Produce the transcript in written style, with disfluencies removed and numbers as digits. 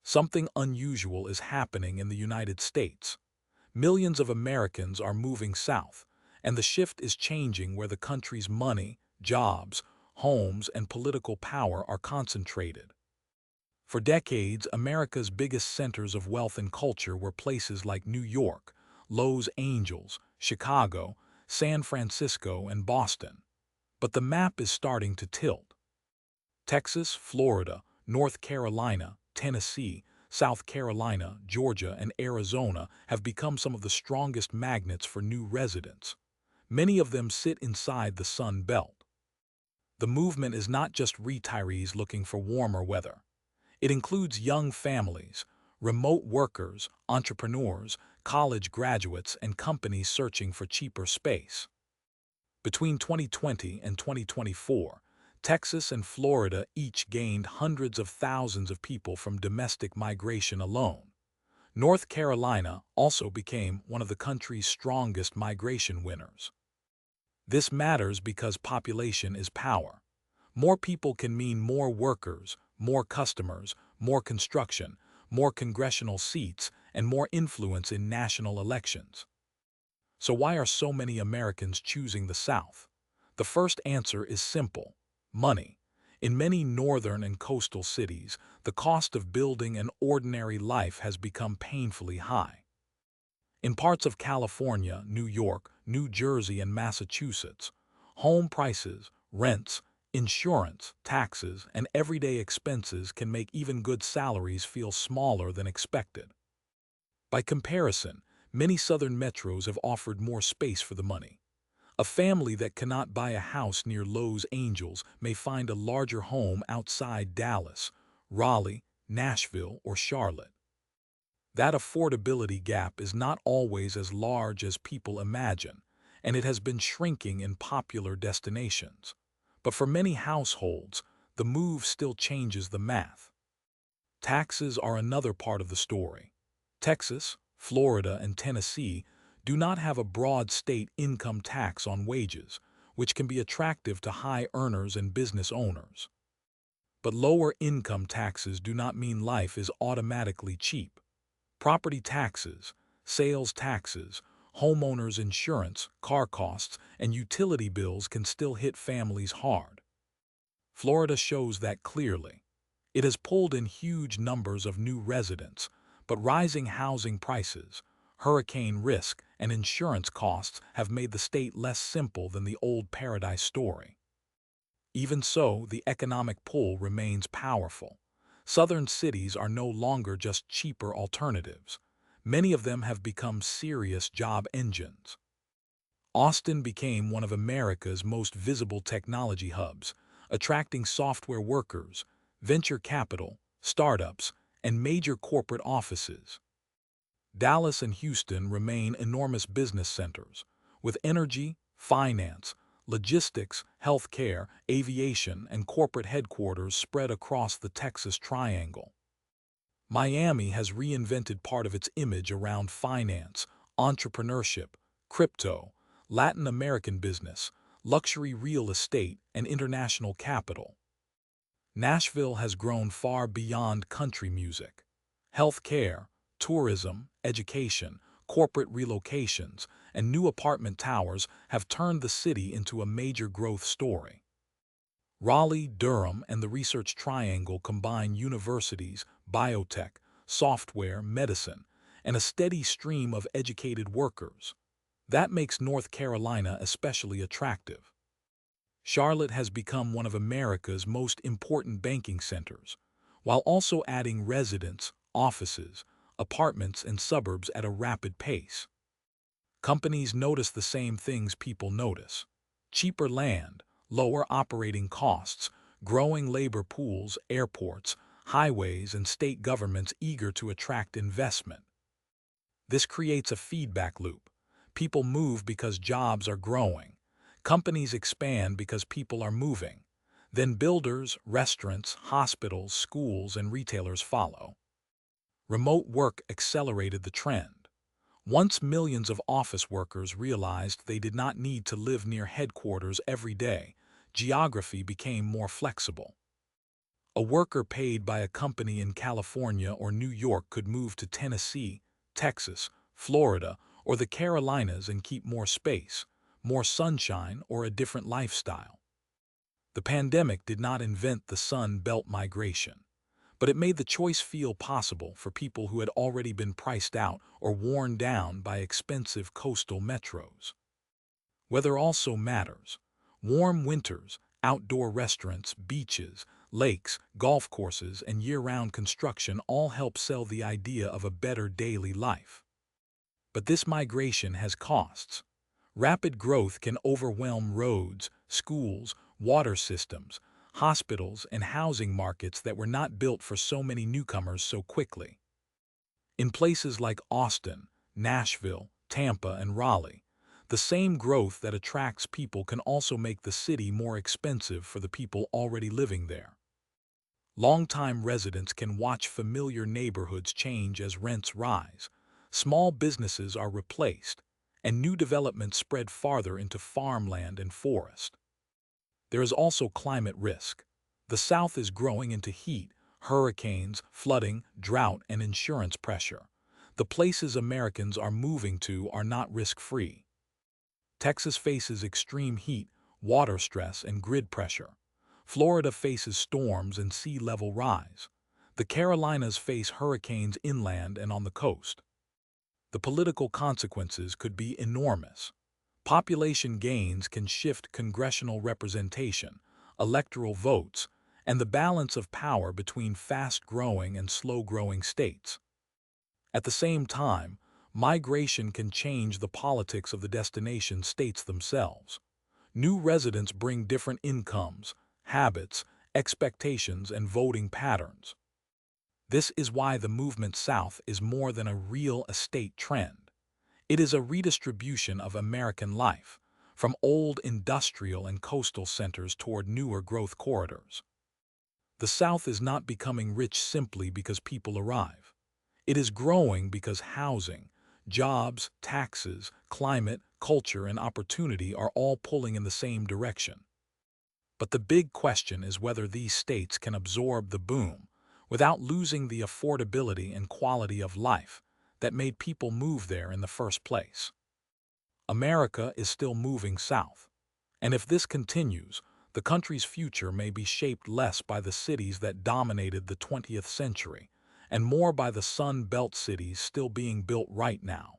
Something unusual is happening in the United States. Millions of Americans are moving south, and the shift is changing where the country's money, jobs, homes, and political power are concentrated. For decades, America's biggest centers of wealth and culture were places like New York, Los Angeles, Chicago, San Francisco, and Boston. But the map is starting to tilt. Texas, Florida, North Carolina, Tennessee, South Carolina, Georgia, and Arizona have become some of the strongest magnets for new residents. Many of them sit inside the Sun Belt. The movement is not just retirees looking for warmer weather. It includes young families, remote workers, entrepreneurs, college graduates, and companies searching for cheaper space. Between 2020 and 2024, Texas and Florida each gained hundreds of thousands of people from domestic migration alone. North Carolina also became one of the country's strongest migration winners. This matters because population is power. More people can mean more workers, more customers, more construction, more congressional seats, and more influence in national elections. So why are so many Americans choosing the South? The first answer is simple: money. In many northern and coastal cities, the cost of building an ordinary life has become painfully high. In parts of California, New York, New Jersey, and Massachusetts, home prices, rents, insurance, taxes, and everyday expenses can make even good salaries feel smaller than expected. By comparison, many southern metros have offered more space for the money. A family that cannot buy a house near Los Angeles may find a larger home outside Dallas, Raleigh, Nashville, or Charlotte. That affordability gap is not always as large as people imagine, and it has been shrinking in popular destinations. But for many households, the move still changes the math. Taxes are another part of the story. Texas, Florida, and Tennessee do not have a broad state income tax on wages, which can be attractive to high earners and business owners. But lower income taxes do not mean life is automatically cheap. Property taxes, sales taxes, homeowners insurance, car costs, and utility bills can still hit families hard. Florida shows that clearly. It has pulled in huge numbers of new residents, but rising housing prices, hurricane risk, and insurance costs have made the state less simple than the old paradise story. Even so, the economic pull remains powerful. Southern cities are no longer just cheaper alternatives. Many of them have become serious job engines. Austin became one of America's most visible technology hubs, attracting software workers, venture capital, startups, and major corporate offices. Dallas and Houston remain enormous business centers, with energy, finance, logistics, healthcare, aviation, and corporate headquarters spread across the Texas Triangle. Miami has reinvented part of its image around finance, entrepreneurship, crypto, Latin American business, luxury real estate, and international capital. Nashville has grown far beyond country music. Healthcare, tourism, education, corporate relocations, and new apartment towers have turned the city into a major growth story. Raleigh, Durham, and the Research Triangle combine universities, biotech, software, medicine, and a steady stream of educated workers. That makes North Carolina especially attractive. Charlotte has become one of America's most important banking centers, while also adding residents, offices, apartments, and suburbs at a rapid pace. Companies notice the same things people notice: cheaper land, lower operating costs, growing labor pools, airports, highways, and state governments eager to attract investment. This creates a feedback loop. People move because jobs are growing. Companies expand because people are moving. Then builders, restaurants, hospitals, schools, and retailers follow. Remote work accelerated the trend. Once millions of office workers realized they did not need to live near headquarters every day, geography became more flexible. A worker paid by a company in California or New York could move to Tennessee, Texas, Florida, or the Carolinas and keep more space, more sunshine, or a different lifestyle. The pandemic did not invent the Sun Belt migration, but it made the choice feel possible for people who had already been priced out or worn down by expensive coastal metros. Weather also matters. Warm winters, outdoor restaurants, beaches, lakes, golf courses, and year-round construction all help sell the idea of a better daily life. But this migration has costs. Rapid growth can overwhelm roads, schools, water systems, hospitals, and housing markets that were not built for so many newcomers so quickly. In places like Austin, Nashville, Tampa, and Raleigh, the same growth that attracts people can also make the city more expensive for the people already living there. Longtime residents can watch familiar neighborhoods change as rents rise, small businesses are replaced, and new developments spread farther into farmland and forest. There is also climate risk. The South is growing into heat, hurricanes, flooding, drought, and insurance pressure. The places Americans are moving to are not risk-free. Texas faces extreme heat, water stress, and grid pressure. Florida faces storms and sea level rise. The Carolinas face hurricanes inland and on the coast. The political consequences could be enormous. Population gains can shift congressional representation, electoral votes, and the balance of power between fast-growing and slow-growing states. At the same time, migration can change the politics of the destination states themselves. New residents bring different incomes, habits, expectations, and voting patterns. This is why the movement south is more than a real estate trend. It is a redistribution of American life, from old industrial and coastal centers toward newer growth corridors. The South is not becoming rich simply because people arrive. It is growing because housing, jobs, taxes, climate, culture, and opportunity are all pulling in the same direction. But the big question is whether these states can absorb the boom without losing the affordability and quality of life that made people move there in the first place. America is still moving south, and if this continues, the country's future may be shaped less by the cities that dominated the 20th century and more by the Sun Belt cities still being built right now.